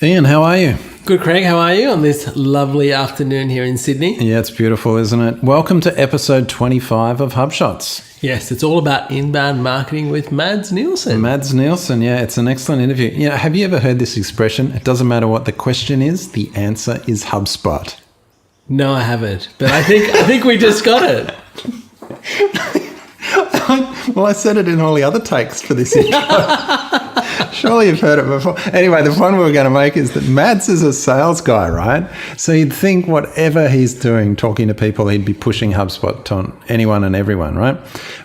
Ian, how are you? Good, Craig. How are you on this lovely afternoon here in Sydney? Yeah, it's beautiful, isn't it? Welcome to episode 25 of HubShots. Yes, it's all about inbound marketing with Mads Nielsen. Mads Nielsen, yeah, it's an excellent interview. You know, have you ever heard this expression? It doesn't matter what the question is, the answer is HubSpot. No, I haven't, but I think we just got it. Well, I said it in all the other takes for this intro. Surely you've heard it before. Anyway, the point we were going to make is that Mads is a sales guy, right? So you'd think whatever he's doing, talking to people, he'd be pushing HubSpot to anyone and everyone, right?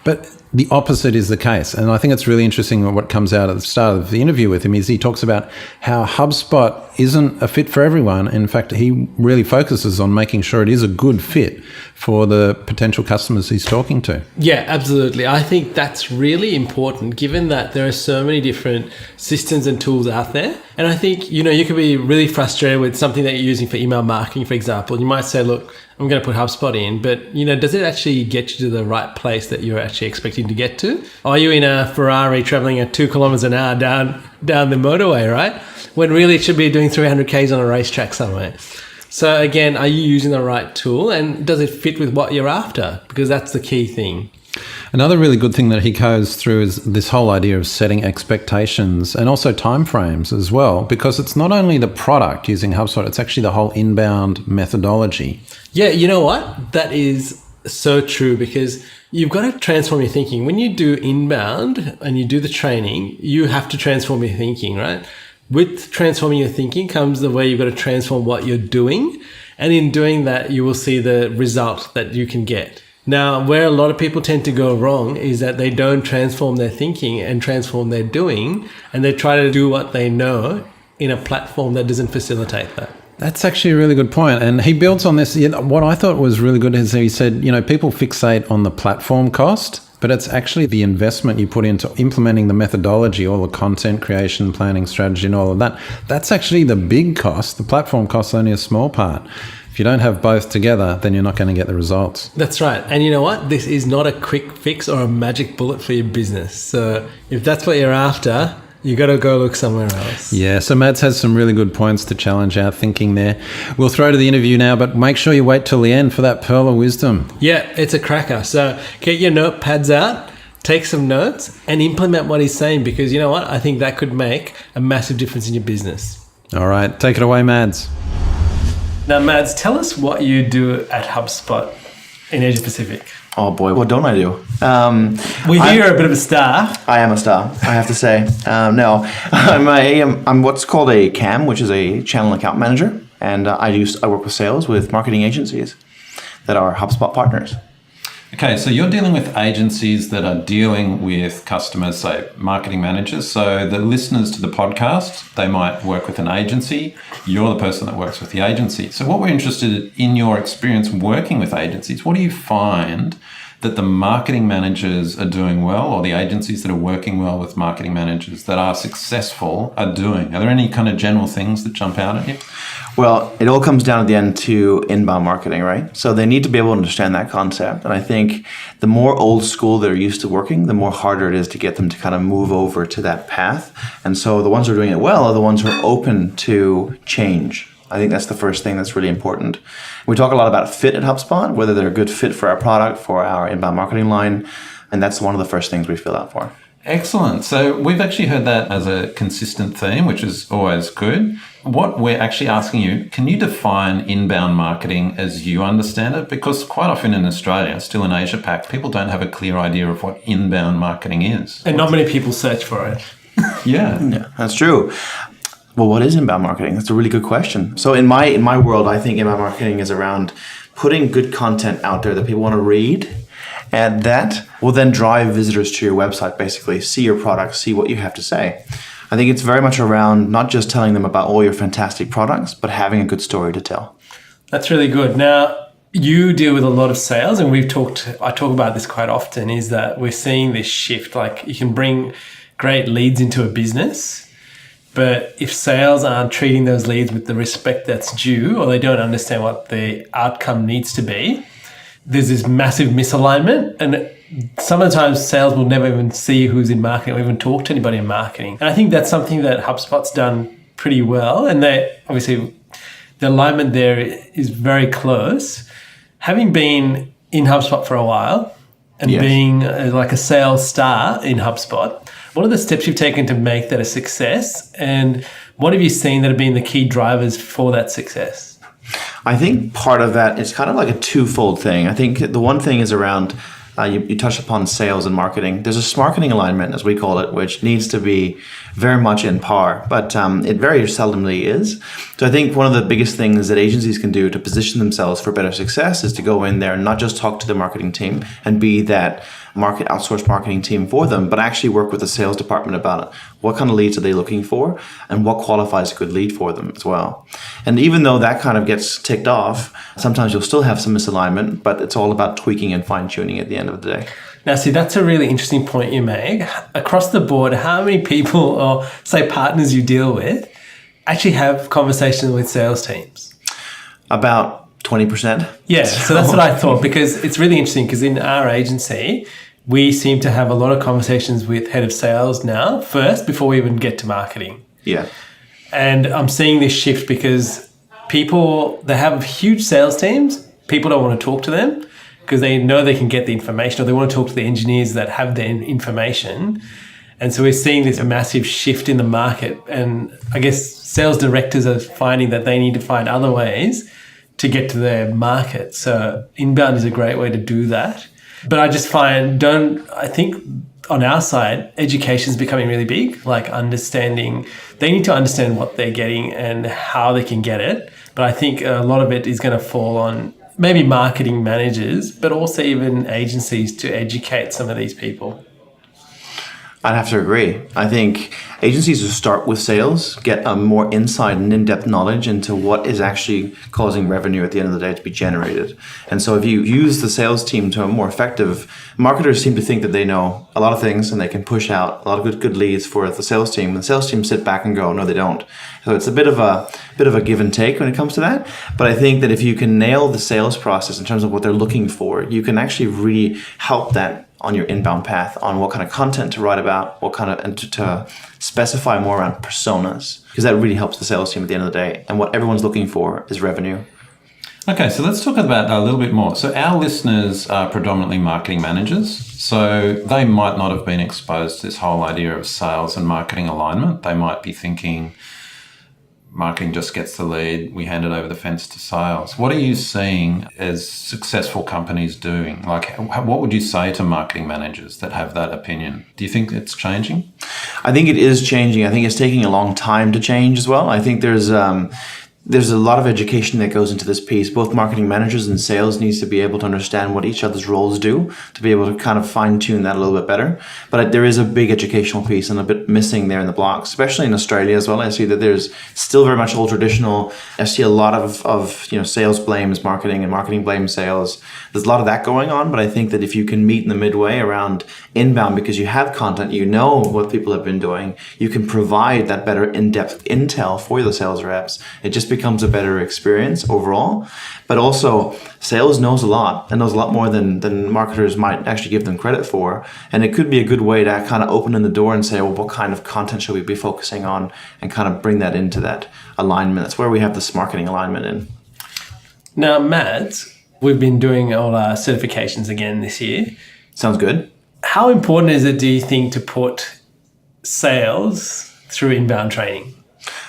But the opposite is the case. And I think it's really interesting what comes out at the start of the interview with him is he talks about how HubSpot isn't a fit for everyone. In fact, he really focuses on making sure it is a good fit for the potential customers he's talking to. Yeah, absolutely. I think that's really important given that there are so many different systems and tools out there. And I think, you could be really frustrated with something that you're using for email marketing, for example. You might say, look, I'm going to put HubSpot in, but, does it actually get you to the right place that you're actually expecting to get to? Are you in a Ferrari traveling at 2 kilometers an hour down the motorway, right? When really it should be doing 300 Ks on a racetrack somewhere. So again, are you using the right tool and does it fit with what you're after? Because that's the key thing. Another really good thing that he goes through is this whole idea of setting expectations and also timeframes as well, because it's not only the product using HubSpot, it's actually the whole inbound methodology. Yeah, you know what? That is so true because you've got to transform your thinking. When you do inbound and you do the training, you have to transform your thinking, right? With transforming your thinking comes the way you've got to transform what you're doing. And in doing that, you will see the result that you can get. Now, where a lot of people tend to go wrong is that they don't transform their thinking and transform their doing, and they try to do what they know in a platform that doesn't facilitate that. That's actually a really good point. And he builds on this. What I thought was really good is he said, people fixate on the platform cost, but it's actually the investment you put into implementing the methodology, all the content creation, planning, strategy, and all of that. That's actually the big cost. The platform costs only a small part. If you don't have both together, then you're not going to get the results. That's right. And you know what? This is not a quick fix or a magic bullet for your business. So if that's what you're after, you got to go look somewhere else. Yeah, so Mads has some really good points to challenge our thinking there. We'll throw to the interview now, but make sure you wait till the end for that pearl of wisdom. Yeah, it's a cracker. So get your notepads out, take some notes, and implement what he's saying because you know what? I think that could make a massive difference in your business. All right, take it away, Mads. Now, Mads, tell us what you do at HubSpot in Asia Pacific. Oh boy, what don't I do? We hear you're a bit of a star. I am a star, I have to say. No, I'm what's called a CAM, which is a channel account manager, and I work with sales with marketing agencies that are HubSpot partners. Okay, so you're dealing with agencies that are dealing with customers, say marketing managers. So the listeners to the podcast, they might work with an agency. You're the person that works with the agency. So what we're interested in your experience working with agencies, what do you find that the marketing managers are doing well or the agencies that are working well with marketing managers that are successful are doing? Are there any kind of general things that jump out at you? Well, it all comes down at the end to inbound marketing, right? So they need to be able to understand that concept. And I think the more old school they're used to working, the more harder it is to get them to kind of move over to that path. And so the ones who are doing it well are the ones who are open to change. I think that's the first thing that's really important. We talk a lot about fit at HubSpot, whether they're a good fit for our product, for our inbound marketing line. And that's one of the first things we fill out for. Excellent. So we've actually heard that as a consistent theme, which is always good. What we're actually asking you, can you define inbound marketing as you understand it? Because quite often in Australia, still in Asia Pac, people don't have a clear idea of what inbound marketing is. And not many people search for it. Yeah, that's true. Well, what is inbound marketing? That's a really good question. So in my world, I think inbound marketing is around putting good content out there that people want to read. And that will then drive visitors to your website, basically, see your product, see what you have to say. I think it's very much around not just telling them about all your fantastic products, but having a good story to tell. That's really good. Now, you deal with a lot of sales, and I talk about this quite often, is that we're seeing this shift. Like you can bring great leads into a business, but if sales aren't treating those leads with the respect that's due, or they don't understand what the outcome needs to be, there's this massive misalignment, and sometimes sales will never even see who's in marketing or even talk to anybody in marketing. And I think that's something that HubSpot's done pretty well, and they obviously the alignment there is very close. Having been in HubSpot for a while and being like a sales star in HubSpot, what are the steps you've taken to make that a success, and what have you seen that have been the key drivers for that success? I think part of that is kind of like a twofold thing. I think the one thing is around, you touched upon sales and marketing. There's a marketing alignment, as we call it, which needs to be very much in par, but it very seldomly is. So I think one of the biggest things that agencies can do to position themselves for better success is to go in there and not just talk to the marketing team and be that outsourced marketing team for them, but actually work with the sales department about it. What kind of leads are they looking for, and what qualifies a good lead for them as well. And even though that kind of gets ticked off, sometimes you'll still have some misalignment, but it's all about tweaking and fine-tuning at the end of the day. Now, see, that's a really interesting point you make. Across the board, how many people or, say, partners you deal with actually have conversations with sales teams? About 20%. Yeah, so that's what I thought, because it's really interesting, because in our agency, we seem to have a lot of conversations with head of sales now first before we even get to marketing. Yeah. And I'm seeing this shift because people, they have huge sales teams. People don't want to talk to them because they know they can get the information, or they want to talk to the engineers that have the information. And so we're seeing this massive shift in the market. And I guess sales directors are finding that they need to find other ways to get to their market. So inbound is a great way to do that. But I just find, I think on our side, education is becoming really big, like understanding, they need to understand what they're getting and how they can get it. But I think a lot of it is going to fall on maybe marketing managers, but also even agencies to educate some of these people. I'd have to agree. I think agencies who start with sales get a more insight and in-depth knowledge into what is actually causing revenue at the end of the day to be generated. And so if you use the sales team to a more effective, marketers seem to think that they know a lot of things and they can push out a lot of good leads for the sales team. The sales team sit back and go, no, they don't. So it's a bit of a give and take when it comes to that. But I think that if you can nail the sales process in terms of what they're looking for, you can actually really help that on your inbound path, on what kind of content to write about, and to specify more around personas, because that really helps the sales team at the end of the day. And what everyone's looking for is revenue. Okay, so let's talk about that a little bit more. So our listeners are predominantly marketing managers, so they might not have been exposed to this whole idea of sales and marketing alignment. They might be thinking, marketing just gets the lead, we hand it over the fence to sales. What are you seeing as successful companies doing? Like, what would you say to marketing managers that have that opinion? Do you think it's changing? I think it is changing. I think it's taking a long time to change as well. I think there's a lot of education that goes into this piece. Both marketing managers and sales needs to be able to understand what each other's roles do to be able to kind of fine tune that a little bit better. But there is a big educational piece and a bit missing there in the blocks, especially in Australia as well. I see that there's still very much old traditional. I see a lot of sales blames marketing and marketing blames sales. There's a lot of that going on, but I think that if you can meet in the midway around inbound, because you have content, you know what people have been doing, you can provide that better in-depth intel for the sales reps. It just becomes a better experience overall. But also, sales knows a lot, and knows a lot more than marketers might actually give them credit for. And it could be a good way to kind of open in the door and say, well, what kind of content should we be focusing on, and kind of bring that into that alignment. That's where we have this marketing alignment in. Now, Mads, we've been doing all our certifications again this year. Sounds good. How important is it, do you think, to put sales through inbound training?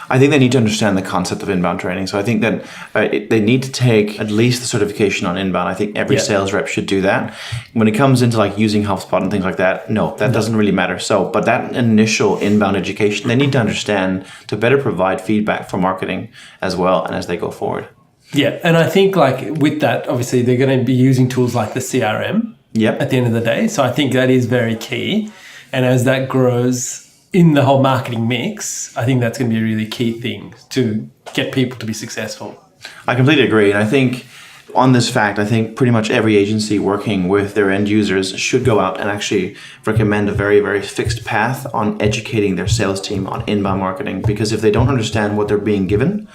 I think they need to understand the concept of inbound training. So I think that they need to take at least the certification on inbound. I think every sales rep should do that. When it comes into like using HubSpot and things like that, that doesn't really matter. So, but that initial inbound education, they need to understand to better provide feedback for marketing as well, and as they go forward. Yeah, and I think like with that, obviously they're going to be using tools like the CRM at the end of the day. So I think that is very key. And as that grows in the whole marketing mix, I think that's going to be a really key thing to get people to be successful. I completely agree. And I think on this fact, I think pretty much every agency working with their end users should go out and actually recommend a very, very fixed path on educating their sales team on inbound marketing. Because if they don't understand what they're being given,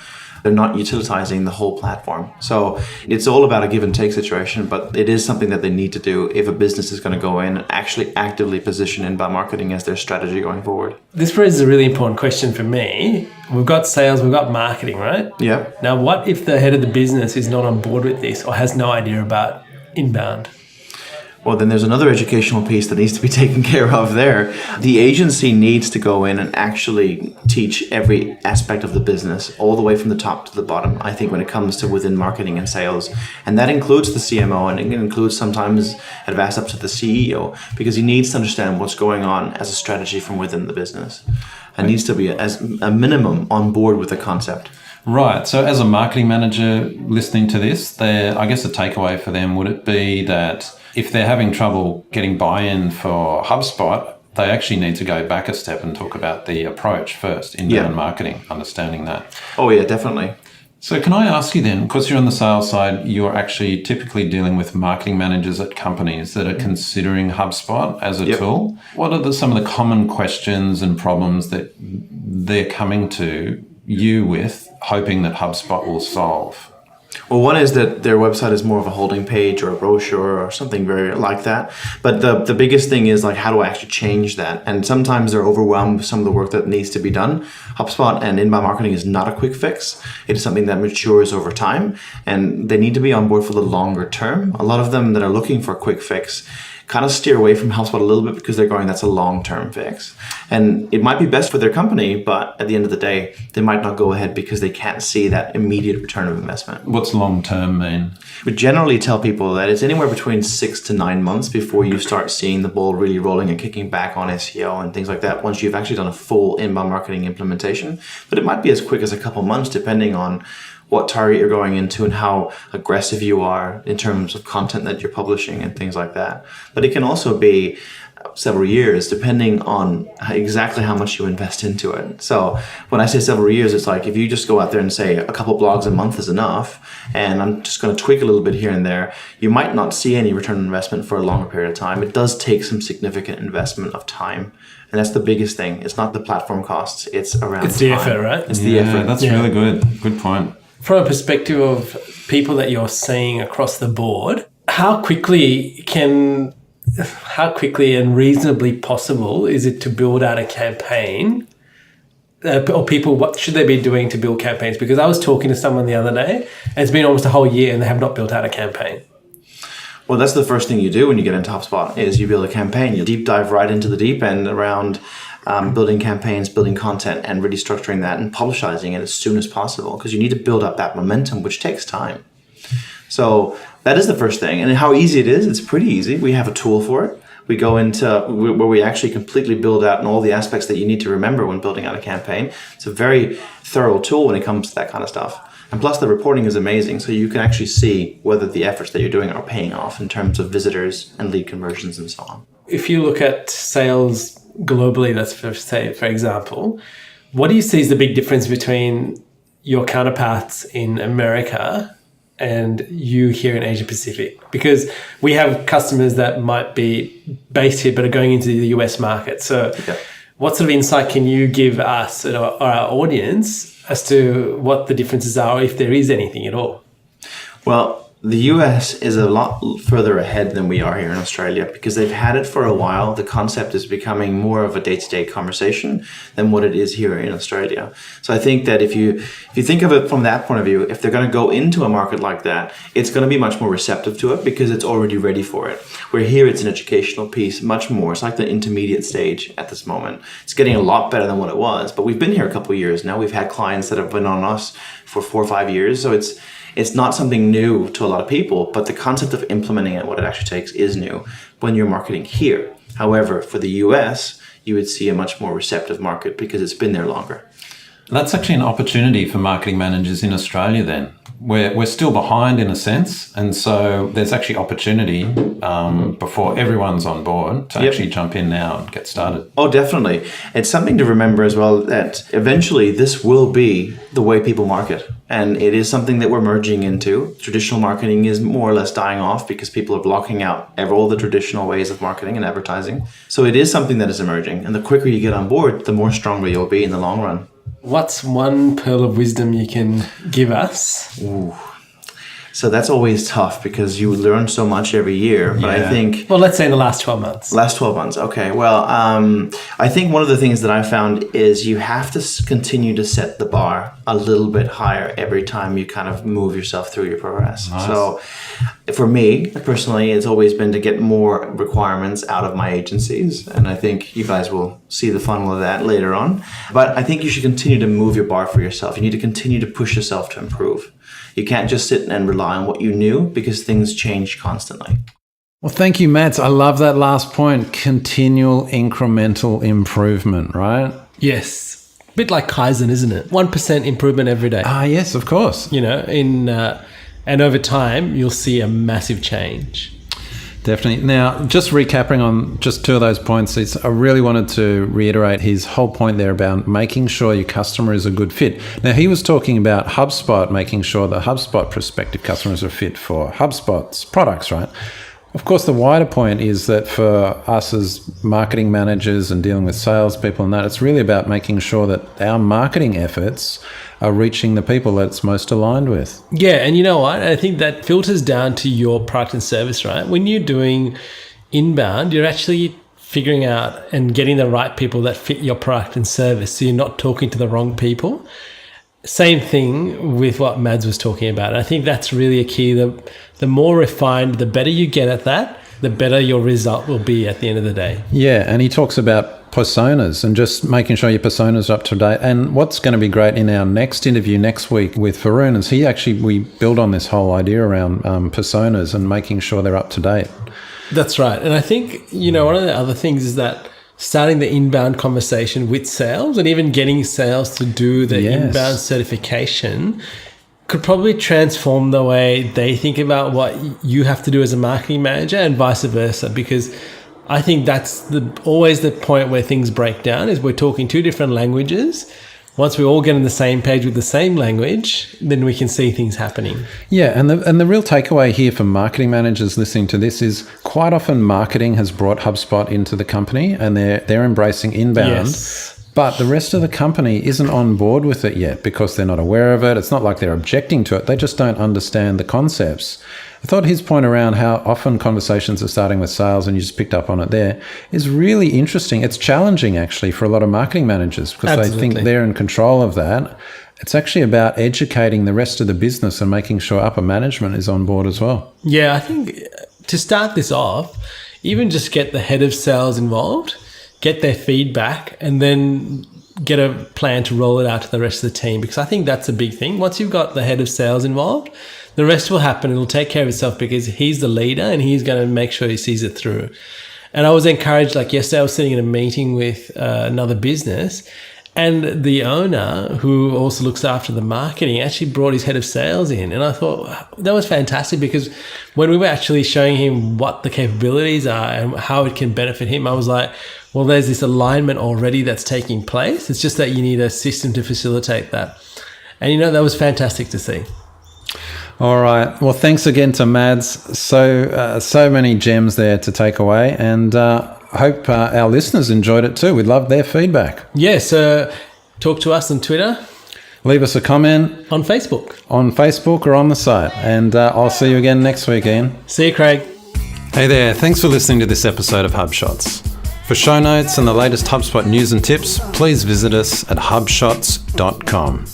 they're not utilizing the whole platform. So it's all about a give and take situation, but it is something that they need to do if a business is going to go in and actually actively position inbound marketing as their strategy going forward. This raises a really important question for me. We've got sales, we've got marketing, right? Yeah. Now, what if the head of the business is not on board with this or has no idea about inbound? Well, then there's another educational piece that needs to be taken care of there. The agency needs to go in and actually teach every aspect of the business, all the way from the top to the bottom, I think, when it comes to within marketing and sales. And that includes the CMO, and it includes sometimes advanced up to the CEO, because he needs to understand what's going on as a strategy from within the business. And needs to be, as a minimum, on board with the concept. Right. So as a marketing manager listening to this, I guess the takeaway for them, would it be that if they're having trouble getting buy-in for HubSpot, they actually need to go back a step and talk about the approach first, inbound marketing, understanding that. Oh, yeah, definitely. So can I ask you then, because you're on the sales side, you're actually typically dealing with marketing managers at companies that are considering HubSpot as a tool. What are some of the common questions and problems that they're coming to you with, hoping that HubSpot will solve? Well, one is that their website is more of a holding page or a brochure or something very like that. But the biggest thing is, like, how do I actually change that? And sometimes they're overwhelmed with some of the work that needs to be done. HubSpot and inbound marketing is not a quick fix. It is something that matures over time, and they need to be on board for the longer term. A lot of them that are looking for a quick fix kind of steer away from HubSpot a little bit because they're going, that's a long-term fix. And it might be best for their company, but at the end of the day, they might not go ahead because they can't see that immediate return of investment. What's long-term mean? We generally tell people that it's anywhere between 6 to 9 months before you start seeing the ball really rolling and kicking back on SEO and things like that once you've actually done a full inbound marketing implementation. But it might be as quick as a couple months depending on what target you're going into and how aggressive you are in terms of content that you're publishing and things like that. But it can also be several years depending on exactly how much you invest into it. So when I say several years, it's like if you just go out there and say a couple blogs a month is enough, and I'm just going to tweak a little bit here and there, you might not see any return on investment for a longer period of time. It does take some significant investment of time. And that's the biggest thing. It's not the platform costs. It's around It's the time. effort, right? It's the effort. That's really good. Good point. From a perspective of people that you're seeing across the board, how quickly and reasonably possible is it to build out a campaign? Or people, what should they be doing to build campaigns? Because I was talking to someone the other day, and it's been almost a whole year and they have not built out a campaign. Well, that's the first thing you do when you get into HubSpot is you build a campaign. You deep dive right into the deep end around building campaigns, building content, and really structuring that and publicizing it as soon as possible because you need to build up that momentum, which takes time. So that is the first thing. And how easy it is, it's pretty easy. We have a tool for it. We go into where we actually completely build out in all the aspects that you need to remember when building out a campaign. It's a very thorough tool when it comes to that kind of stuff. And plus the reporting is amazing. So you can actually see whether the efforts that you're doing are paying off in terms of visitors and lead conversions and so on. If you look at sales globally, that's for example, what do you see is the big difference between your counterparts in America and you here in Asia Pacific? Because we have customers that might be based here but are going into the US market. So what sort of insight can you give us or our audience as to what the differences are, if there is anything at all? Well, the US is a lot further ahead than we are here in Australia because they've had it for a while. The concept is becoming more of a day-to-day conversation than what it is here in Australia. So I think that if you think of it from that point of view, if they're going to go into a market like that, it's going to be much more receptive to it because it's already ready for it. Where here it's an educational piece, much more. It's like the intermediate stage at this moment. It's getting a lot better than what it was, but we've been here a couple of years now. We've had clients that have been on us for 4 or 5 years. So it's not something new to a lot of people, but the concept of implementing it, what it actually takes, is new when you're marketing here. However, for the US, you would see a much more receptive market because it's been there longer. That's actually an opportunity for marketing managers in Australia then. We're still behind in a sense, and so there's actually opportunity before everyone's on board to actually jump in now and get started. Oh, definitely. It's something to remember as well that eventually this will be the way people market, and it is something that we're merging into. Traditional marketing is more or less dying off because people are blocking out all the traditional ways of marketing and advertising. So it is something that is emerging, and the quicker you get on board, the more stronger you'll be in the long run. What's one pearl of wisdom you can give us? Ooh. So that's always tough because you learn so much every year. But I think... Well, let's say in the last 12 months. Last 12 months. Okay. Well, I think one of the things that I found is you have to continue to set the bar a little bit higher every time you kind of move yourself through your progress. Nice. So for me, personally, it's always been to get more requirements out of my agencies. And I think you guys will see the funnel of that later on. But I think you should continue to move your bar for yourself. You need to continue to push yourself to improve. You can't just sit and rely on what you knew because things change constantly. Well, thank you, Mads. I love that last point. Continual incremental improvement, right? Yes. A bit like Kaizen, isn't it? 1% improvement every day. Ah, yes, of course. You know, and over time, you'll see a massive change. Definitely. Now, just recapping on just two of those points, I really wanted to reiterate his whole point there about making sure your customer is a good fit. Now, he was talking about HubSpot, making sure that HubSpot prospective customers are fit for HubSpot's products, right? Of course, the wider point is that for us as marketing managers and dealing with salespeople and that, it's really about making sure that our marketing efforts are reaching the people that it's most aligned with. Yeah, and you know what? I think that filters down to your product and service, right? When you're doing inbound, you're actually figuring out and getting the right people that fit your product and service, so you're not talking to the wrong people. Same thing with what Mads was talking about. I think that's really a key. The more refined, the better you get at that, the better your result will be at the end of the day. Yeah, and he talks about personas and just making sure your personas are up to date. And what's going to be great in our next interview next week with Varun is we build on this whole idea around personas and making sure they're up to date. That's right. And I think, you know, one of the other things is that starting the inbound conversation with sales and even getting sales to do the inbound certification could probably transform the way they think about what you have to do as a marketing manager and vice versa, because I think that's always the point where things break down is we're talking two different languages. Once we all get on the same page with the same language, then we can see things happening. Yeah, and the real takeaway here for marketing managers listening to this is quite often marketing has brought HubSpot into the company and they're embracing inbound. Yes. But the rest of the company isn't on board with it yet because they're not aware of it. It's not like they're objecting to it. They just don't understand the concepts. I thought his point around how often conversations are starting with sales, and you just picked up on it there, is really interesting. It's challenging actually for a lot of marketing managers because they think they're in control of that. It's actually about educating the rest of the business and making sure upper management is on board as well. Yeah, I think to start this off, even just get the head of sales involved, get their feedback, and then get a plan to roll it out to the rest of the team, because I think that's a big thing. Once you've got the head of sales involved, the rest will happen. It'll take care of itself because he's the leader and he's going to make sure he sees it through. And I was encouraged, like yesterday I was sitting in a meeting with another business, and the owner, who also looks after the marketing, actually brought his head of sales in. And I thought that was fantastic, because when we were actually showing him what the capabilities are and how it can benefit him, I was like, well, there's this alignment already that's taking place. It's just that you need a system to facilitate that. And, you know, that was fantastic to see. All right. Well, thanks again to Mads. So many gems there to take away, and hope our listeners enjoyed it too. We'd love their feedback. Yeah, so talk to us on Twitter. Leave us a comment. On Facebook. On Facebook or on the site. And I'll see you again next week, Ian. See you, Craig. Hey there. Thanks for listening to this episode of HubShots. For show notes and the latest HubSpot news and tips, please visit us at hubshots.com.